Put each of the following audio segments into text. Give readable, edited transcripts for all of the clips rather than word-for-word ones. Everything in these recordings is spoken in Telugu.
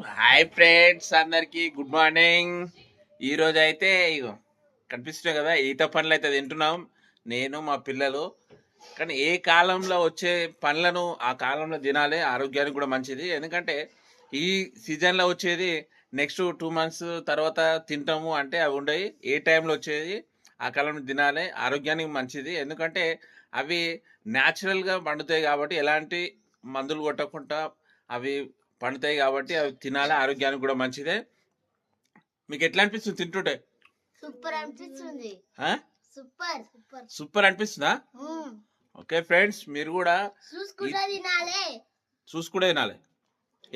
హాయ్ ఫ్రెండ్స్, అందరికి గుడ్ మార్నింగ్. ఈరోజు అయితే ఇగో కనిపిస్తున్నాయి కదా, ఈత పండ్లు అయితే తింటున్నాం నేను మా పిల్లలు. కానీ ఏ కాలంలో వచ్చే పండ్లను ఆ కాలంలో తినాలి, ఆరోగ్యానికి కూడా మంచిది. ఎందుకంటే ఈ సీజన్లో వచ్చేది నెక్స్ట్ 2 months తర్వాత తింటాము అంటే అవి ఉండయి. ఏ టైంలో వచ్చేది ఆ కాలంలో తినాలి, ఆరోగ్యానికి మంచిది. ఎందుకంటే అవి న్యాచురల్గా పండుతాయి కాబట్టి ఎలాంటి మందులు కొట్టకుండా అవి పండుతాయి కాబట్టి అవి తినాలి, ఆరోగ్యానికి కూడా మంచిదే. మీకు ఎట్లా అనిపిస్తుంది తింటుంటే? సూపర్ అనిపిస్తుంది. సూపర్ సూపర్ సూపర్ అనిపిస్తుందా? ఓకే ఫ్రెండ్స్, మీరు కూడా చూసుకుంటా తినాలి. చూసుకుంటే తినాలి.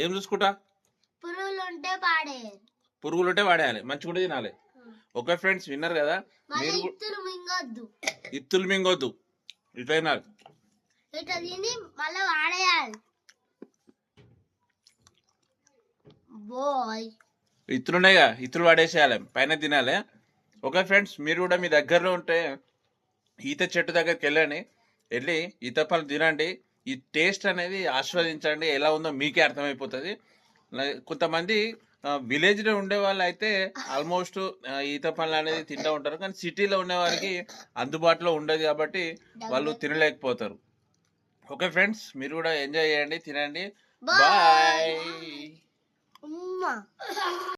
ఏం చూసుకుంటా? పురుగులు ఉంటే వాడేయాలి, మంచిగా కూడా తినాలి. ఓకే ఫ్రెండ్స్, విన్నారు కదా మీరు. ఇత్తులు మింగొద్దు, ఇట్లా తినాలి. ఇట్లా తిని మళ్ళీ వాడేయాలి. ఇత్తులున్నాయిగా, ఇత్తులు వాడేసేయాలి, పైన తినాలి. ఓకే ఫ్రెండ్స్, మీరు కూడా మీ దగ్గరలో ఉంటే ఈత చెట్టు దగ్గరికి వెళ్ళి ఈత పళ్ళు తినండి. ఈ టేస్ట్ అనేది ఆస్వాదించండి, ఎలా ఉందో మీకే అర్థమైపోతుంది. కొంతమంది విలేజ్లో ఉండే వాళ్ళు అయితే ఆల్మోస్ట్ ఈత పళ్ళు అనేది తింటూ ఉంటారు. కానీ సిటీలో ఉండే వారికి అందుబాటులో ఉండదు కాబట్టి వాళ్ళు తినలేకపోతారు. ఓకే ఫ్రెండ్స్, మీరు కూడా ఎంజాయ్ చేయండి, తినండి. బాయ్.